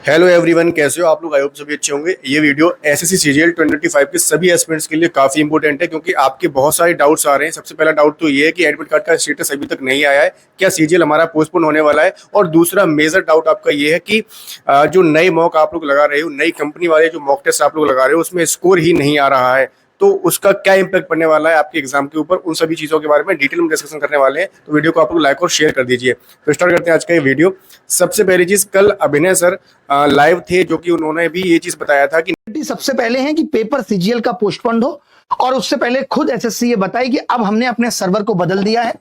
Hello everyone, कैसे हो आप लोग। आई होप सभी अच्छे होंगे। ये वीडियो एसएससी सीजीएल 2025 के सभी एस्पिरेंट्स के लिए काफी इंपॉर्टेंट है क्योंकि आपके बहुत सारे डाउट्स आ रहे हैं। सबसे पहला डाउट तो ये है कि एडमिट कार्ड का स्टेटस अभी तक नहीं आया है, क्या सीजीएल हमारा पोस्टपोन होने वाला है। और दूसरा मेजर डाउट आपका ये है कि जो नए मॉक आप लोग लगा रहे हो, नई कंपनी वाले जो मॉक टेस्ट आप लोग लगा रहे हो, उसमें स्कोर ही नहीं आ रहा है, तो उसका क्या इंपैक्ट पड़ने वाला है आपके एग्जाम के ऊपर। उन सभी चीजों के बारे में डिटेल में डिस्कशन करने वाले हैं, तो वीडियो को आप लोग लाइक और शेयर कर दीजिए। तो स्टार्ट करते हैं आज का ये वीडियो। सबसे पहली चीज, कल अभिनय सर लाइव थे, जो कि उन्होंने भी ये चीज बताया था कि सबसे पहले है कि पेपर सीजीएल का पोस्टपोन्ड हो, और उससे पहले खुद एसएससी ये बताए कि अब हमने अपने सर्वर को बदल दिया है,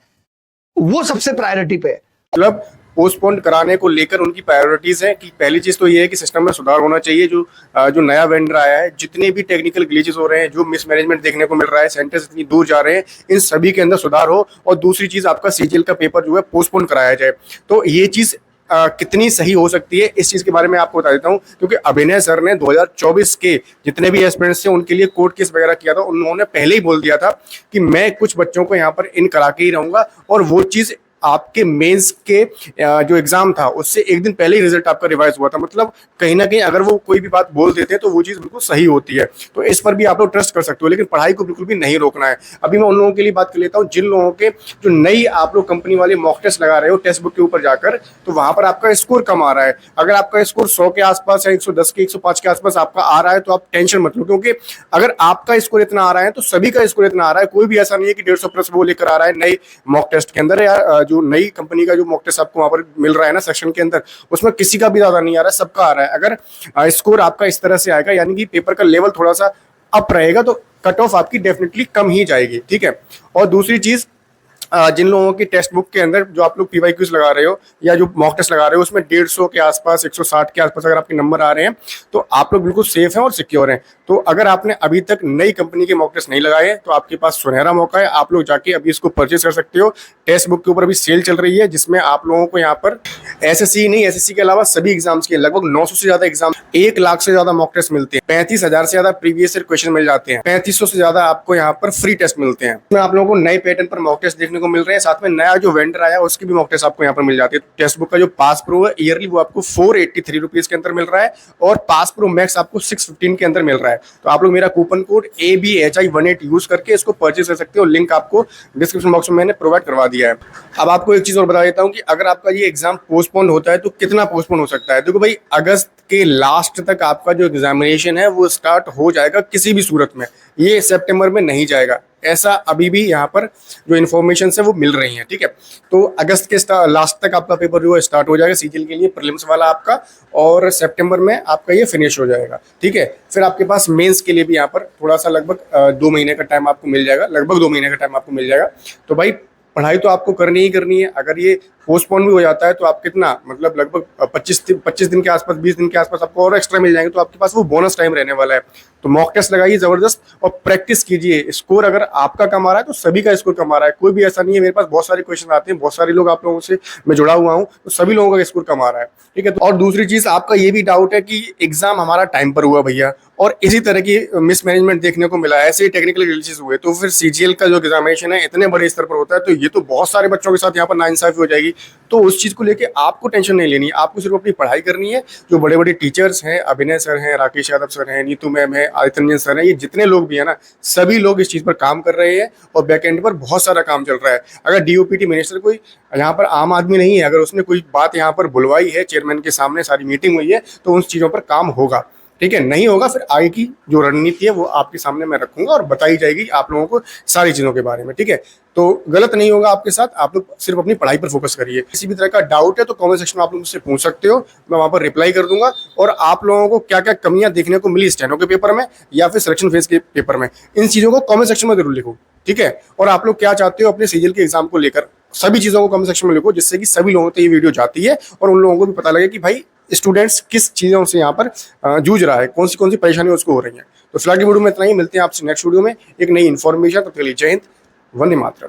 वो सबसे प्रायोरिटी पे है। मतलब पोस्टपोन कराने को लेकर उनकी प्रायोरिटीज है कि पहली चीज तो ये है कि सिस्टम में सुधार होना चाहिए। जो नया वेंडर आया है, जितने भी टेक्निकल ग्लिचेस हो रहे हैं, जो मिसमैनेजमेंट देखने को मिल रहा है, सेंटर्स इतनी दूर जा रहे हैं, इन सभी के अंदर सुधार हो। और दूसरी चीज, आपका सीजीएल का पेपर जो है पोस्टपोन कराया जाए। तो ये चीज कितनी सही हो सकती है, इस चीज के बारे में आपको बता देता हूं। क्योंकि अभिनय सर ने 2024 के जितने भी एस्पिरेंट्स थे उनके लिए कोर्ट केस वगैरह किया था। उन्होंने पहले ही बोल दिया था कि मैं कुछ बच्चों को यहाँ पर इन करा के ही रहूंगा, और वो चीज आपके मेंस के जो एग्जाम था उससे एक दिन पहले ही रिजल्ट आपका रिवाइज हुआ था। मतलब कहीं ना कहीं अगर वो कोई भी बात बोल देते हैं तो वो चीज़ बिल्कुल सही होती है। तो इस पर भी आप लोग ट्रस्ट कर सकते हो, लेकिन पढ़ाई को बिल्कुल भी नहीं रोकना है। अभी मैं उन लोगों के लिए बात कर लेता हूँ जिन लोगों के जो नई आप लोग कंपनी वाले मॉक टेस्ट लगा रहे हो टेक्स्ट बुक के ऊपर जाकर, तो वहां पर आपका स्कोर कम आ रहा है। अगर आपका स्कोर 100 के आसपास या 110 के 105 के आसपास आपका आ रहा है तो आप टेंशन मत लो, क्योंकि अगर आपका स्कोर इतना आ रहा है तो सभी का स्कोर इतना आ रहा है। कोई भी ऐसा नहीं है कि 150 प्लस वो लेकर आ रहा है नई मॉक टेस्ट के अंदर, या जो नई कंपनी का जो मॉक टेस्ट आपको वहां पर मिल रहा है ना सेक्शन के अंदर, उसमें किसी का भी ज्यादा नहीं आ रहा है, सबका आ रहा है। अगर स्कोर आपका इस तरह से आएगा, यानी कि पेपर का लेवल थोड़ा सा अप रहेगा, तो कट ऑफ आपकी डेफिनेटली कम ही जाएगी। ठीक है। और दूसरी चीज, जिन लोगों की टेक्स्ट बुक के अंदर जो आप लोग पीवाईक्यूज लगा रहे हो या जो मॉक टेस्ट लगा रहे हो, उसमें 150 के आसपास 160 के आसपास अगर आपके नंबर आ रहे हैं तो आप लोग बिल्कुल सेफ हैं और सिक्योर हैं। तो अगर आपने अभी तक नई कंपनी के मॉक टेस्ट नहीं लगाए तो आपके पास सुनहरा मौका है, आप लोग जाके अभी इसको परचेज कर सकते हो। टेक्स्ट बुक के ऊपर अभी सेल चल रही है, जिसमें आप लोगों को यहाँ पर एसएससी नहीं, एसएससी के अलावा सभी एग्जाम्स के लगभग 900 से ज्यादा एग्जाम, 1 लाख से ज्यादा मॉक टेस्ट मिलते हैं, 35,000 से ज्यादा प्रीवियस ईयर क्वेश्चन मिल जाते हैं, 3500 से ज्यादा आपको यहाँ पर फ्री टेस्ट मिलते हैं। इसमें आप लोगों को नए पैटर्न पर मॉक टेस्ट देखने को मिल रहे हैं। साथ में नया जो वेंडर आया उसकी भी मॉक टेस्ट आपको यहाँ पर मिल जाती है। टेक्स्ट बुक का जो पास प्रो है ईयरली, वो आपको 483 रुपीज के अंदर मिल रहा है, और पास प्रो मैक्स आपको 615 के अंदर मिल रहा है। तो आप लोग मेरा कूपन कोड ABHI18 यूज करके इसको परचेज कर सकते हो। लिंक आपको डिस्क्रिप्शन बॉक्स में मैंने प्रोवाइड करवा दिया है। अब आपको एक चीज और बता देता हूँ कि अगर आपका ये एग्जाम पोस्टपोन होता है तो कितना पोस्टपोन हो सकता है। देखो भाई, अगस्त के लास्ट तक आपका जो एग्जामिनेशन है वो स्टार्ट हो जाएगा किसी भी सूरत में, ये सितंबर में नहीं जाएगा। ऐसा अभी भी यहाँ पर जो इन्फॉर्मेशन है वो मिल रही है। ठीक है। तो अगस्त के लास्ट तक आपका पेपर जो है स्टार्ट हो जाएगा सीजीएल के लिए, प्रीलिम्स वाला आपका, और सितंबर में आपका ये फिनिश हो जाएगा। ठीक है। फिर आपके पास मेंस के लिए भी यहाँ पर थोड़ा सा लगभग 2 महीने का टाइम आपको मिल जाएगा, लगभग 2 महीने का टाइम आपको मिल जाएगा। तो भाई, पढ़ाई तो आपको करनी ही करनी है। अगर ये पोस्टपोन भी हो जाता है तो आप कितना, मतलब लगभग 25 दिन के आसपास, 20 दिन के आसपास आपको और एक्स्ट्रा मिल जाएंगे, तो आपके पास वो बोनस टाइम रहने वाला है। तो मॉक टेस्ट लगाइए जबरदस्त और प्रैक्टिस कीजिए। स्कोर अगर आपका कम आ रहा है तो सभी का स्कोर कम आ रहा है, कोई भी ऐसा नहीं है। मेरे पास बहुत सारे क्वेश्चन आते हैं, बहुत सारे लोग आप लोगों से मैं जुड़ा हुआ हूँ, तो सभी लोगों का स्कोर कम आ रहा है। ठीक है। और दूसरी चीज, आपका ये भी डाउट है कि एग्जाम हमारा टाइम पर हुआ भैया, और इसी तरह की मिसमैनेजमेंट देखने को मिला, ऐसे ही टेक्निकल ग्लिचेस हुए, तो फिर सीजीएल का जो एग्जामिनेशन है इतने बड़े स्तर पर होता है, तो ये तो बहुत सारे बच्चों के साथ यहाँ पर नाइंसाफी हो जाएगी। तो उस चीज को लेके आपको टेंशन नहीं लेनी है, आपको सिर्फ अपनी पढ़ाई करनी है। जो बड़े बड़े टीचर्स हैं, अभिनय सर हैं, राकेश यादव सर हैं, नीतू मैम है, आदित्य रंजन सर हैं, ये जितने लोग भी है ना, सभी लोग इस चीज पर काम कर रहे हैं, और बैकएंड पर बहुत सारा काम चल रहा है। अगर डीओपीटी मिनिस्टर कोई यहाँ पर आम आदमी नहीं है, अगर उसने कोई बात यहाँ पर बुलवाई है, चेयरमैन के सामने सारी मीटिंग हुई है, तो उन चीजों पर काम होगा। ठीक है। नहीं होगा फिर आगे की जो रणनीति है वो आपके सामने मैं रखूंगा और बताई जाएगी आप लोगों को सारी चीजों के बारे में। ठीक है। तो गलत नहीं होगा आपके साथ, आप लोग सिर्फ अपनी पढ़ाई पर फोकस करिए। किसी भी तरह का डाउट है तो कमेंट सेक्शन में आप लोग मुझसे पूछ सकते हो, मैं वहां पर रिप्लाई कर दूंगा। और आप लोगों को क्या क्या कमियां देखने को मिली स्टेनो के पेपर में या फिर सिलेक्शन फेज के पेपर में, इन चीजों को कमेंट सेक्शन में जरूर लिखो। ठीक है। और आप लोग क्या चाहते हो अपने सीजीएल के एग्जाम को लेकर, सभी चीजों को कमेंट सेक्शन में लिखो, जिससे कि सभी लोगों तक ये वीडियो जाती है और उन लोगों को भी पता लगे कि भाई स्टूडेंट्स किस चीजों से यहाँ पर जूझ रहा है, कौन सी परेशानियां उसको हो रही हैं। तो फिलहाल की वीडियो में इतना ही, मिलते हैं आपसे नेक्स्ट वीडियो में एक नई इन्फॉर्मेशन। तब तक के लिए जय हिंद, वंदे मातरम।